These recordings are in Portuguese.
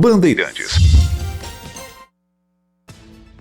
Bandeirantes.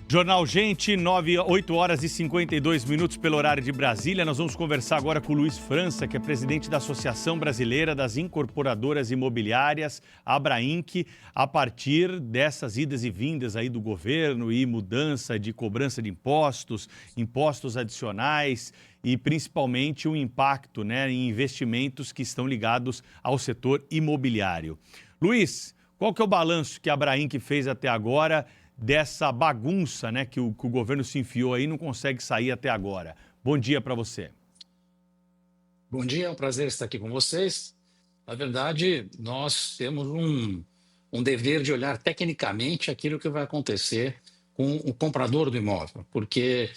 Jornal Gente, 8 horas e 52 minutos pelo horário de Brasília. Nós vamos conversar agora com o Luiz França, que é presidente da Associação Brasileira das Incorporadoras Imobiliárias, Abrainc, a partir dessas idas e vindas aí do governo e mudança de cobrança de impostos, impostos adicionais e principalmente o impacto, em investimentos que estão ligados ao setor imobiliário. Luiz, qual que é o balanço que a Abrainc fez até agora dessa bagunça, que o governo se enfiou aí e não consegue sair até agora? Bom dia para você. Bom dia, é um prazer estar aqui com vocês. Na verdade, nós temos um dever de olhar tecnicamente aquilo que vai acontecer com o comprador do imóvel, porque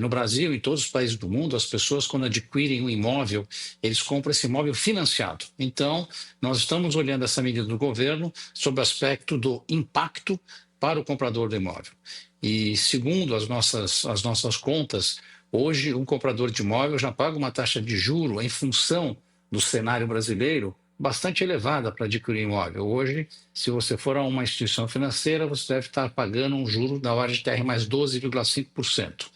no Brasil e em todos os países do mundo, as pessoas, quando adquirem um imóvel, eles compram esse imóvel financiado. Então, nós estamos olhando essa medida do governo sob o aspecto do impacto para o comprador do imóvel. E segundo as nossas contas, hoje um comprador de imóvel já paga uma taxa de juro em função do cenário brasileiro bastante elevada para adquirir imóvel. Hoje, se você for a uma instituição financeira, você deve estar pagando um juro da ordem de TR mais 12,5%.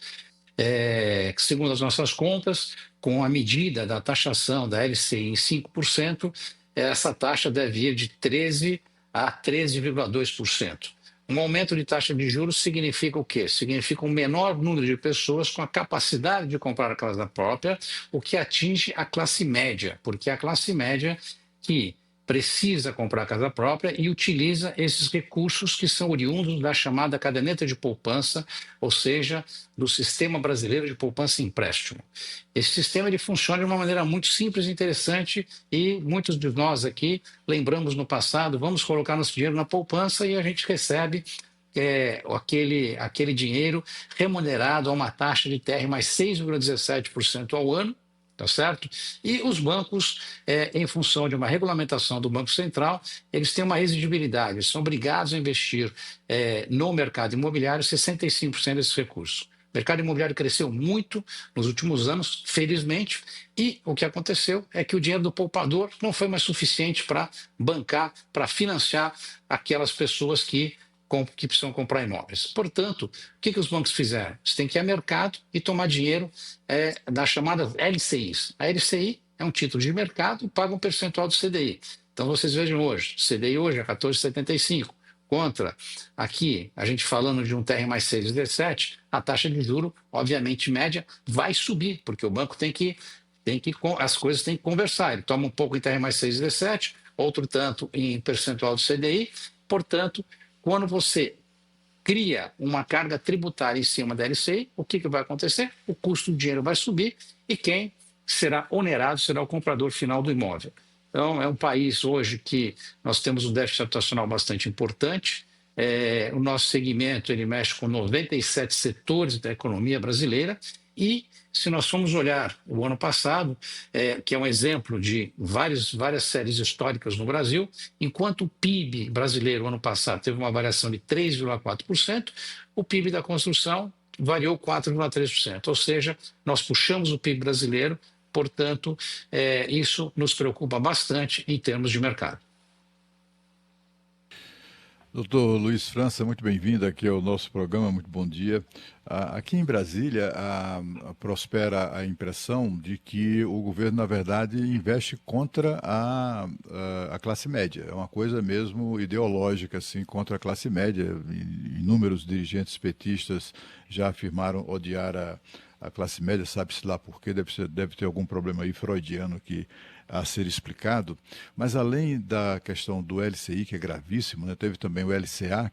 Segundo as nossas contas, com a medida da taxação da LCI em 5%, essa taxa deve ir de 13% a 13,2%. Um aumento de taxa de juros significa o quê? Significa um menor número de pessoas com a capacidade de comprar a casa própria, o que atinge a classe média, porque é a classe média que precisa comprar a casa própria e utiliza esses recursos que são oriundos da chamada caderneta de poupança, ou seja, do Sistema Brasileiro de Poupança e Empréstimo. Esse sistema ele funciona de uma maneira muito simples e interessante e muitos de nós aqui lembramos no passado, vamos colocar nosso dinheiro na poupança e a gente recebe aquele dinheiro remunerado a uma taxa de TR mais 6,17% ao ano, tá certo? E os bancos, em função de uma regulamentação do Banco Central, eles têm uma exigibilidade, eles são obrigados a investir no mercado imobiliário 65% desses recursos. O mercado imobiliário cresceu muito nos últimos anos, felizmente, e o que aconteceu é que o dinheiro do poupador não foi mais suficiente para bancar, para financiar aquelas pessoas que precisam comprar imóveis. Portanto, o que os bancos fizeram? Eles têm que ir ao mercado e tomar dinheiro das chamadas LCIs. A LCI é um título de mercado e paga um percentual do CDI. Então, vocês vejam hoje, o CDI hoje é 14,75. Contra, aqui, a gente falando de um TR mais 6,17, a taxa de juro, obviamente, média, vai subir, porque o banco as coisas têm que conversar. Ele toma um pouco em TR mais 6,17, outro tanto em percentual do CDI. Portanto, quando você cria uma carga tributária em cima da LCI, o que vai acontecer? O custo do dinheiro vai subir e quem será onerado será o comprador final do imóvel. Então, é um país hoje que nós temos um déficit habitacional bastante importante. O nosso segmento ele mexe com 97 setores da economia brasileira e, se nós formos olhar o ano passado, que é um exemplo de várias séries históricas no Brasil, enquanto o PIB brasileiro, ano passado, teve uma variação de 3,4%, o PIB da construção variou 4,3%. Ou seja, nós puxamos o PIB brasileiro, portanto, isso nos preocupa bastante em termos de mercado. Doutor Luiz França, muito bem-vindo aqui ao nosso programa, muito bom dia. Aqui em Brasília, prospera a impressão de que o governo, na verdade, investe contra a classe média. É uma coisa mesmo ideológica, assim, contra a classe média. Inúmeros dirigentes petistas já afirmaram odiar a classe média, sabe-se lá por quê, deve ter algum problema aí freudiano a ser explicado, mas além da questão do LCI, que é gravíssimo, teve também o LCA,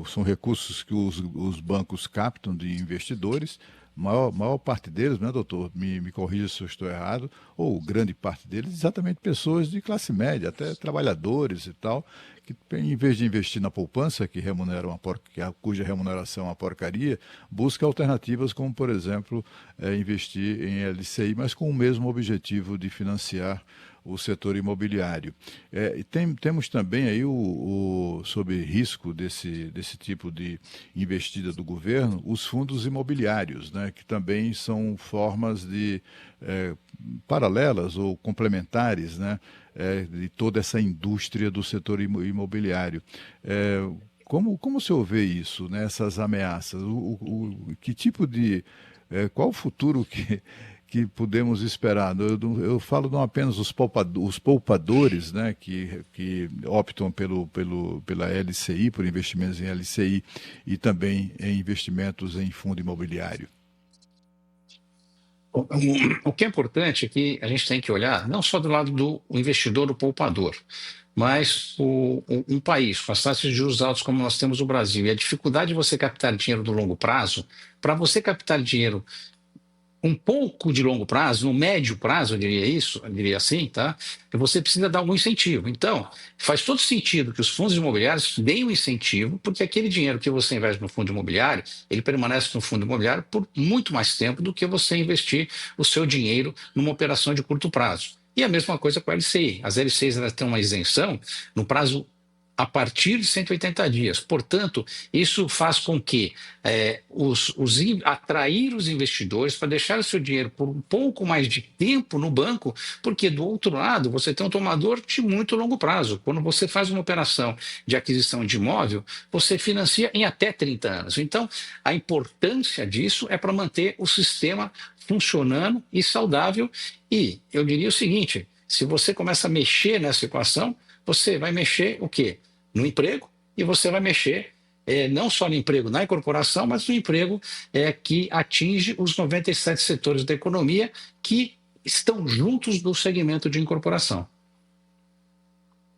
são recursos que os bancos captam de investidores, maior parte deles, doutor, me corrija se eu estou errado, ou grande parte deles, exatamente pessoas de classe média, até trabalhadores e tal, que em vez de investir na poupança, cuja remuneração é uma porcaria, busca alternativas como, por exemplo, investir em LCI, mas com o mesmo objetivo de financiar o setor imobiliário. Temos também aí, sob risco desse tipo de investida do governo, os fundos imobiliários, que também são formas de paralelas ou complementares, né, de toda essa indústria do setor imobiliário. Como o senhor vê isso, né, essas ameaças? Que tipo de... qual o futuro que podemos esperar? Eu falo não apenas os poupadores, né, que optam pela LCI, por investimentos em LCI, e também em investimentos em fundo imobiliário. O que é importante é que a gente tem que olhar não só do lado do investidor, do poupador, mas um país com as taxas de juros altas como nós temos no Brasil e a dificuldade de você captar dinheiro no longo prazo, para você captar dinheiro um pouco de longo prazo, no médio prazo, eu diria assim, tá? Você precisa dar algum incentivo. Então, faz todo sentido que os fundos imobiliários deem um incentivo, porque aquele dinheiro que você investe no fundo imobiliário, ele permanece no fundo imobiliário por muito mais tempo do que você investir o seu dinheiro numa operação de curto prazo. E a mesma coisa com a LCI. As LCIs elas têm uma isenção no prazo a partir de 180 dias. Portanto, isso faz com que atrair os investidores para deixar o seu dinheiro por um pouco mais de tempo no banco, porque do outro lado você tem um tomador de muito longo prazo. Quando você faz uma operação de aquisição de imóvel, você financia em até 30 anos. Então, a importância disso é para manter o sistema funcionando e saudável. E eu diria o seguinte, se você começa a mexer nessa equação, você vai mexer o quê? No emprego, e você vai mexer não só no emprego na incorporação, mas no emprego que atinge os 97 setores da economia que estão juntos do segmento de incorporação.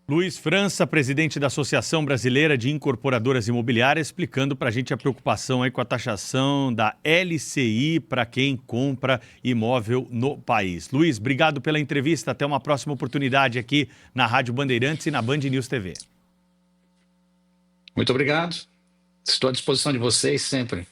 Luiz França, presidente da Associação Brasileira de Incorporadoras Imobiliárias, explicando para a gente a preocupação aí com a taxação da LCI para quem compra imóvel no país. Luiz, obrigado pela entrevista. Até uma próxima oportunidade aqui na Rádio Bandeirantes e na Band News TV. Muito obrigado. Estou à disposição de vocês sempre.